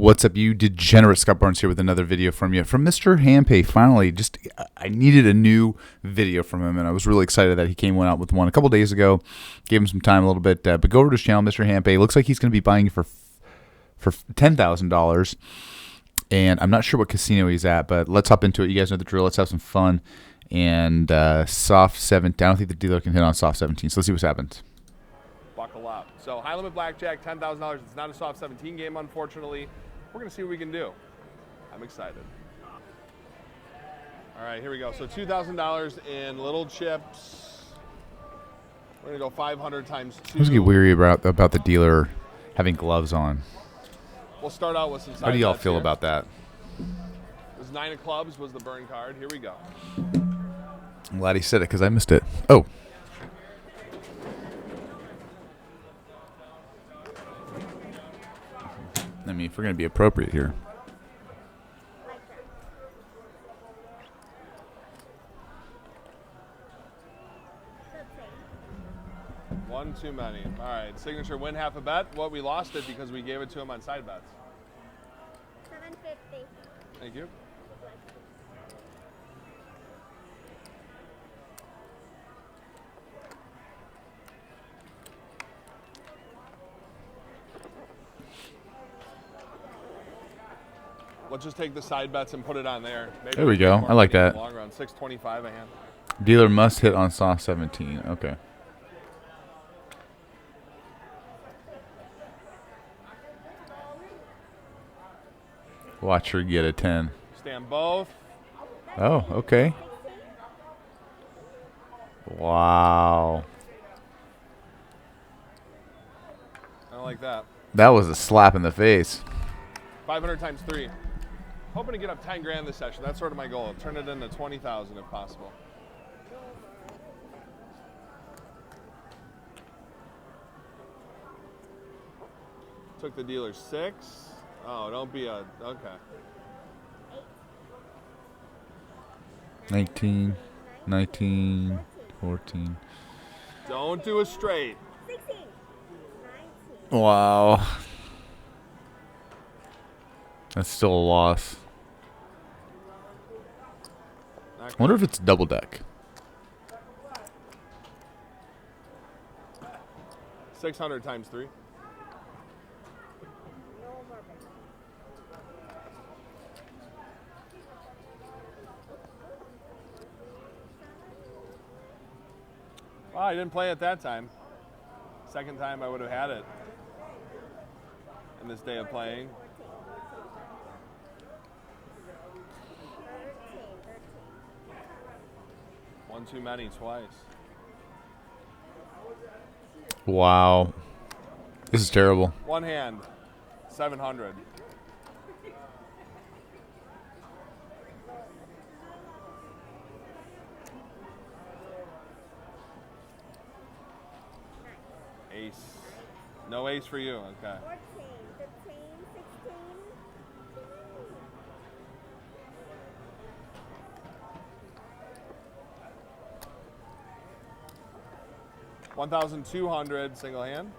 What's up, you degenerate? Scott Barnes here with another video from you. From Mr. Handpay, finally. I needed a new video from him, and I was really excited that he out with one a couple days ago. Gave him some time a little bit, but go over to his channel, Mr. Handpay. Looks like he's going to be buying it for $10,000, and I'm not sure what casino he's at, but let's hop into it. You guys know the drill. Let's have some fun. And soft 17. I don't think the dealer can hit on soft 17, so let's see what happens. Buckle up. So high limit blackjack, $10,000. It's not a soft 17 game, unfortunately. We're gonna see what we can do. I'm excited. All right, here we go. So $2,000 in little chips. We're gonna go 500 times 2. I was getting weary about the dealer having gloves on. We'll start out with some side How do y'all bets feel here. about that? It was 9 of clubs was the burn card. Here we go. I'm glad he said it because I missed it. Oh. I mean, if we're going to be appropriate here. One too many. All right, signature win half a bet. What, we lost it because we gave it to him on side bets. $7.50. Thank you. Let's just take the side bets and put it on there. Maybe There we go. I like that. Long run, 625 a hand. Dealer must hit on soft 17. Okay. Watch her get a 10. Stand both. Oh, okay. Wow. I don't like that. That was a slap in the face. 500 times 3. Hoping to get up 10 grand this session. That's sort of my goal. Turn it into 20,000 if possible. Took the dealer 6. Oh, don't be a, okay. 19, 19, 14. Don't do a straight. 16. 19. Wow. That's still a loss. I wonder if it's double deck. 600 times 3. Well, I didn't play it that time. Second time I would have had it in this day of playing. 1 too many twice. Wow. This is terrible. One hand, 700. Ace. No ace for you, okay. 14, 15, 16. 1,200 single hand.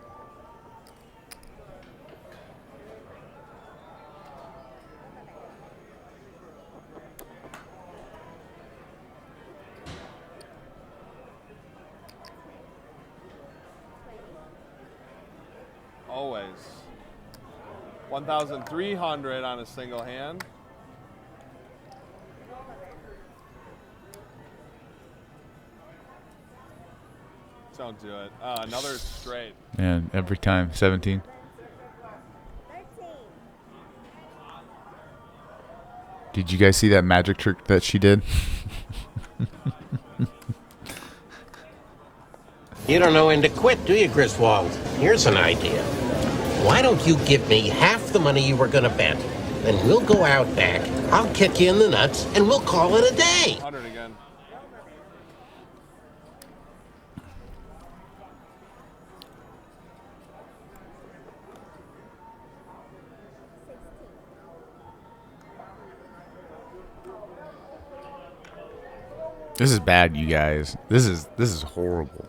Always. 1,300 on a single hand. Don't do it. Another straight. And every time, 17. 13. Did you guys see that magic trick that she did? You don't know when to quit, do you, Griswold? Here's an idea. Why don't you give me half the money you were going to bet? Then we'll go out back, I'll kick you in the nuts, and we'll call it a day. 100 again. This is bad, you guys. This is horrible.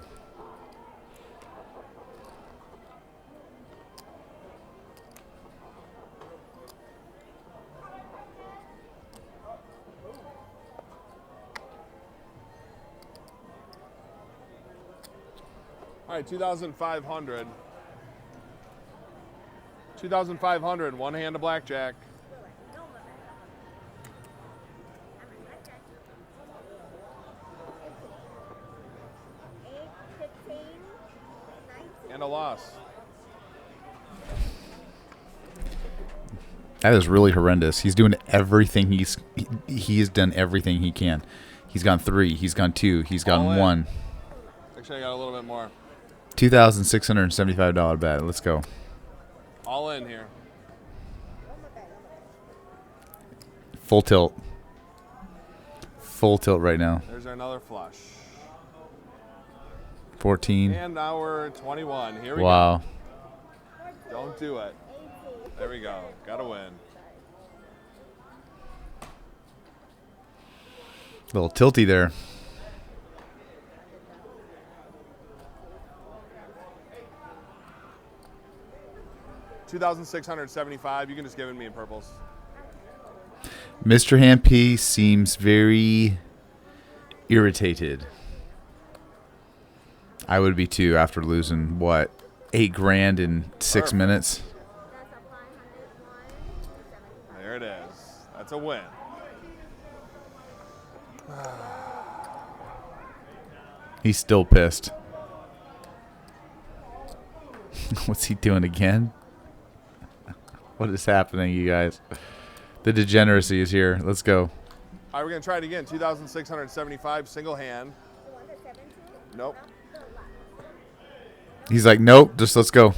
All right, 2,500. 2,500. One hand of blackjack. Eight, 15, 19. And a loss. That is really horrendous. He's doing everything he has done everything he can. He's gone 3. He's gone 2. He's All gone in. 1. Actually, I got a little bit more. $2,675 bet. Let's go. All in here. Full tilt. Full tilt right now. There's another flush. 14. And now we're 21. Here we Wow. go. Don't do it. There we go. Gotta win. Little tilty there. $2,675. You can just give it me in purples. Mr. Hampy seems very irritated. I would be too after losing, what, $8,000 in 6 Perfect. minutes? There it is. That's a win. He's still pissed. What's he doing again? What is happening, you guys? The degeneracy is here. Let's go. All right, we're going to try it again. 2,675, single hand. Nope. He's like, nope, just let's go.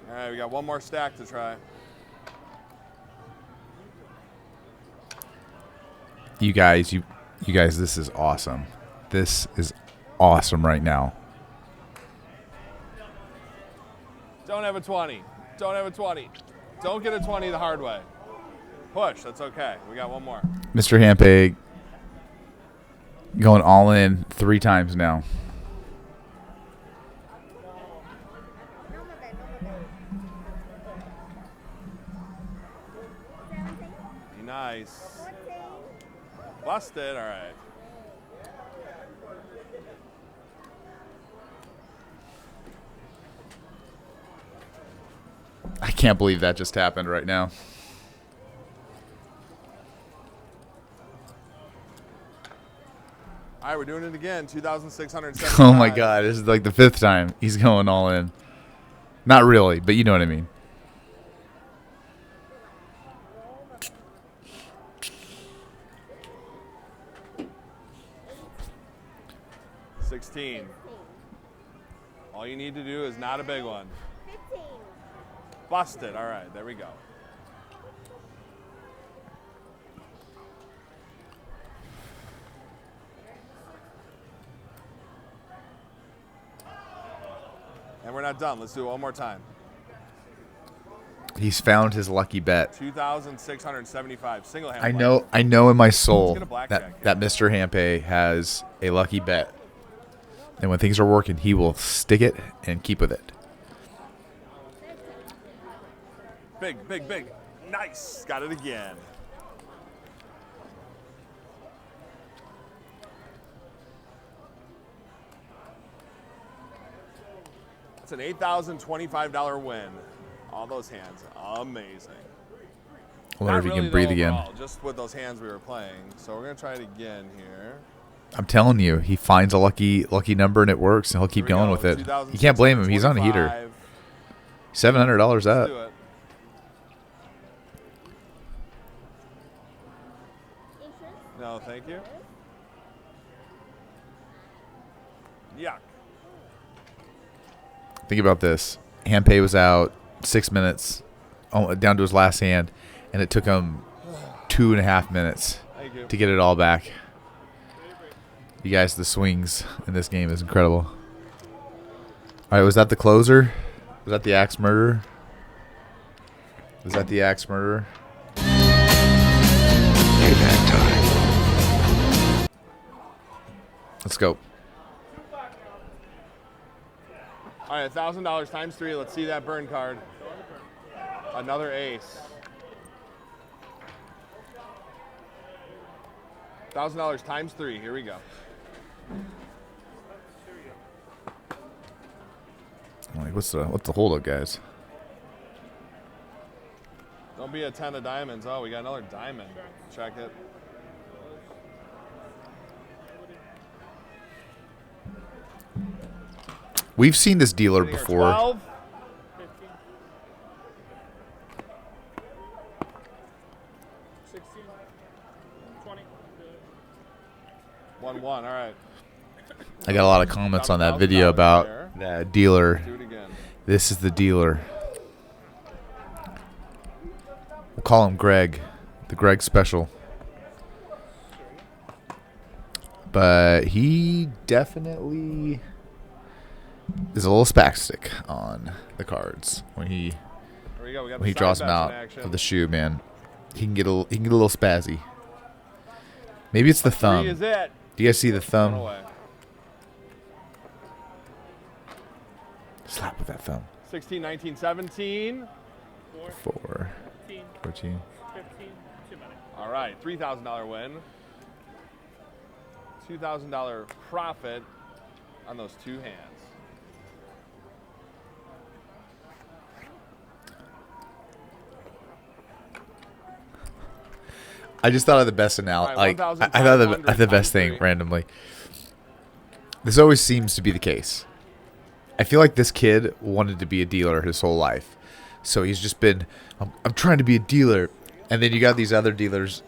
All right, we got one more stack to try. You guys, this is awesome. This is awesome right now. Don't have a 20. Don't have a 20. Don't get a 20 the hard way. Push. That's okay. We got one more. Mr. Hampeg going all in 3 times now. Be nice. Busted. All right. I can't believe that just happened right now. All right, we're doing it again. 2,675. Oh my God, this is like the 5th time he's going all in. Not really, but you know what I mean. $16. All you need to do is not a big one. 15. Busted. All right, there we go. And we're not done. Let's do it one more time. He's found his lucky bet. 2,675. Single hand. I know in my soul Let's get a blackjack that Mr. Hampe has a lucky bet. And when things are working, he will stick it and keep with it. Big, big, big. Nice. Got it again. It's an $8,025 win. All those hands. Amazing. I wonder if he Not can really breathe though again. overall, just with those hands we were playing. So we're going to try it again here. I'm telling you, he finds a lucky number and it works, and he'll keep Here we going go. with it. You can't blame him. He's on a heater. 2,625. $700 Let's up. do it. No, thank you. Yuck. Think about this. Hampe was out 6 minutes, down to his last hand, and it took him 2.5 minutes Thank you. to get it all back. You guys, the swings in this game is incredible. All right, was that the closer? Was that the axe murderer? Was that the axe murderer? Payback time. Let's go. All right, $1,000 times 3. Let's see that burn card. Another ace. $1,000 times 3. Here we go. I'm like, what's the holdup, guys? Don't be a 10 of diamonds. Oh, we got another diamond. Check it. We've seen this dealer Hitting her before. 12. 15, 16, 20. 1-1. All right. I got a lot of comments on that video about that dealer. Do it again. This is the dealer. We'll call him Greg, the Greg special. But he definitely is a little spastic on the cards when he Here we go. We got when he the draws side them bets out in action. of the shoe, man. He can get a little spazzy. Maybe it's the 3 thumb. is it. Do you guys see the One thumb? away. Slap with that thumb. 16, 19, 17. 4, 15, 14. 15. Too many. All right. $3,000 win. $2,000 profit on those 2 hands. I just thought of the best analogy. All right, Like I thought of the best thing 1,500 randomly. This always seems to be the case. I feel like this kid wanted to be a dealer his whole life, so he's just been. I'm trying to be a dealer, and then you got these other dealers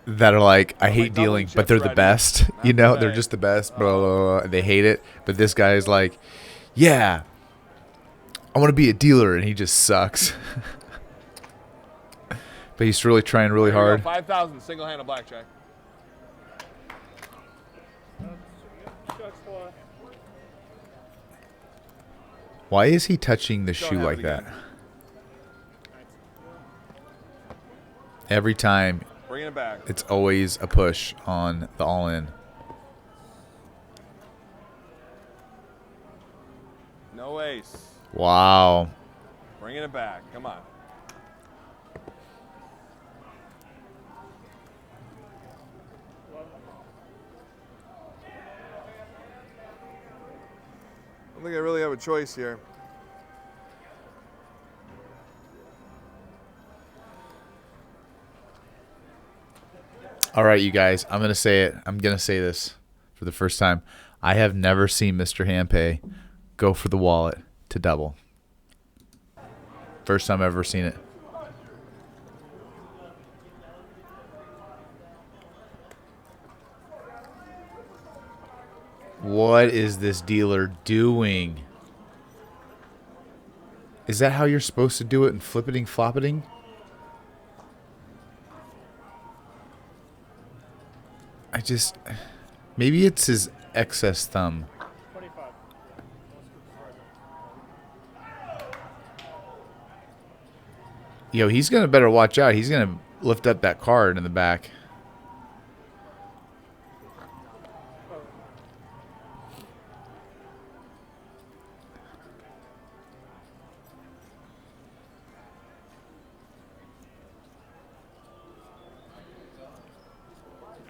that are like, I hate double dealing, chip but they're the ready. best. Not You know, they're today. just the best. Blah, blah, blah, and they hate it. But this guy is like, yeah, I want to be a dealer, and he just sucks. But he's really trying really Here we hard. go, 5,000 single-handed blackjack. Shucks, boy. Why is he touching the Don't shoe have like it that? again. Every time, Bringing it back. it's always a push on the all-in. No ace. Wow. Bringing it back. Come on. I don't think I really have a choice here. All right, you guys, I'm going to say it. I'm going to say this for the first time. I have never seen Mr. Handpay go for the wallet to double. First time I've ever seen it. What is this dealer doing? Is that how you're supposed to do it in flippiting floppiting? Maybe it's his excess thumb. 25. Yo, he's going to better watch out. He's going to lift up that card in the back.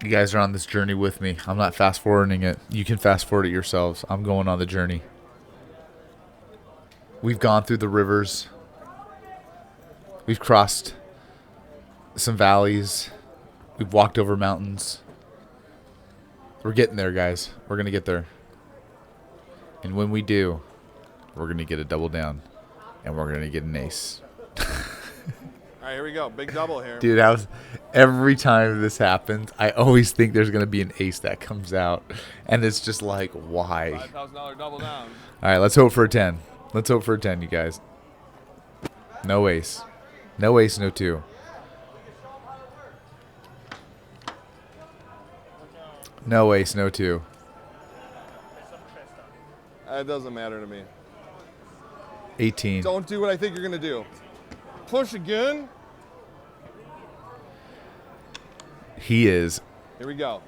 You guys are on this journey with me. I'm not fast forwarding it. You can fast forward it yourselves. I'm going on the journey. We've gone through the rivers. We've crossed some valleys. We've walked over mountains. We're getting there, guys. We're going to get there. And when we do, we're going to get a double down. And we're going to get an ace. All right, here we go. Big double here. Dude, every time this happens, I always think there's going to be an ace that comes out. And it's just like, why? $5,000 double down. All right, let's hope for a 10. Let's hope for a 10, you guys. No ace. No ace, no 2. No ace, no 2. It doesn't matter to me. 18. Don't do what I think you're going to do. Push again. He is. Here we go.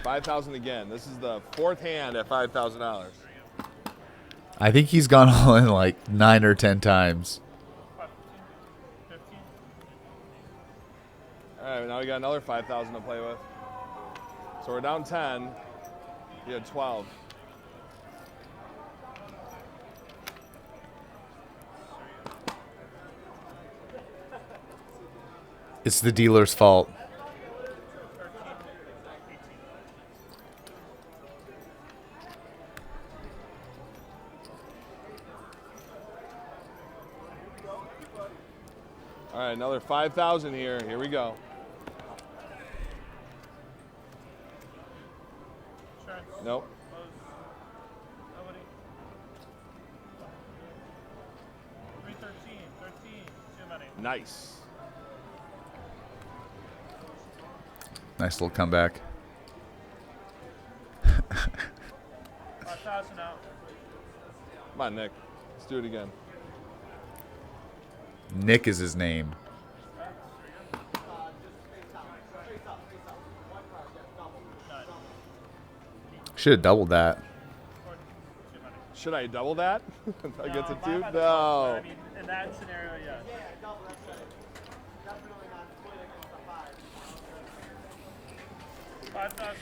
5,000 again. This is the 4th hand at $5,000. I think he's gone all in like 9 or 10 times. All right, right, now we got another 5,000 to play with. So we're down 10. You had 12. It's the dealer's fault. All right, another 5,000 here. Here we go. Insurance. Nope. Close. Nobody. 313. 13. Too many. Nice. Nice little comeback. 5,000 out. Come on, Nick. Let's do it again. Nick is his name. Should have doubled that. Too many. Should I double that? Against a No, 2? I No. mean, in that scenario, yeah. 5,000 out.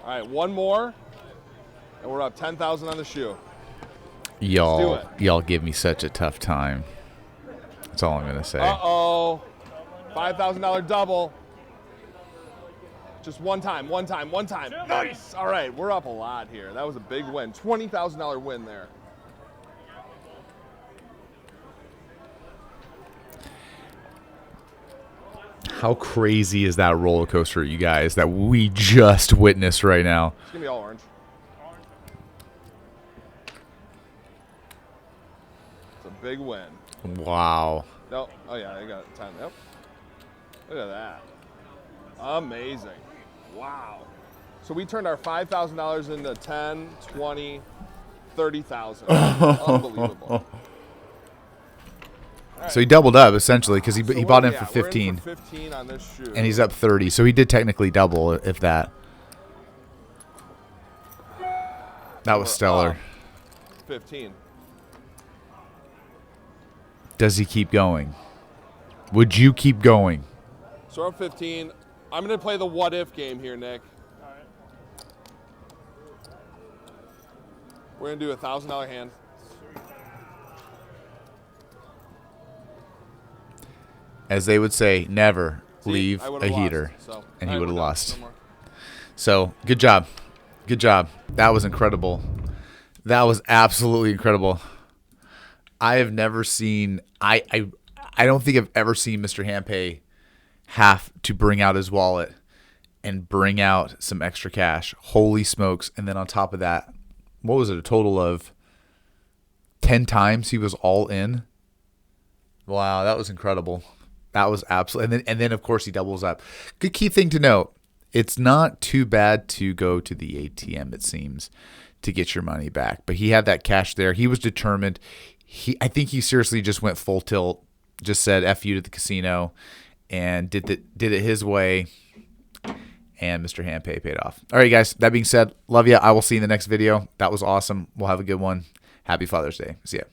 All right, one more, and we're up 10,000 on the shoe. Y'all, Let's do y'all give me such a tough time. That's all I'm gonna say. Uh-oh. $5,000 double. Just one time, one time, one time. Nice. All right, we're up a lot here. That was a big win. $20,000 win there. How crazy is that roller coaster, you guys, that we just witnessed right now? It's going to be all orange. It's a big win. Wow. No. Oh, yeah, they got 10. Yep. Look at that. Amazing. Wow. So we turned our $5,000 into 10, 20, 30,000. Unbelievable. So he doubled up essentially because he So bought in yeah, for we're 15, for 15 on this shoe. and he's up 30. So he did technically double, if that. That was We're stellar. up 15. Does he keep going? Would you keep going? So we're up 15. I'm going to play the what if game here, Nick. All right. We're going to do a $1,000 hand. As they would say, never See, leave I a would've heater. lost, so. And he All right, would have we're done. lost. No more. So good job. Good job. That was incredible. That was absolutely incredible. I have never seen I don't think I've ever seen Mr. Hampay have to bring out his wallet and bring out some extra cash. Holy smokes. And then on top of that, what was it? A total of 10 times he was all in. Wow, that was incredible. That was absolutely, and then of course he doubles up. Good key thing to note: it's not too bad to go to the ATM, it seems, to get your money back. But he had that cash there. He was determined. I think he seriously just went full tilt. Just said "F you" to the casino, and did it his way. And Mr. Hampay paid off. All right, guys. That being said, love you. I will see you in the next video. That was awesome. We'll have a good one. Happy Father's Day. See ya.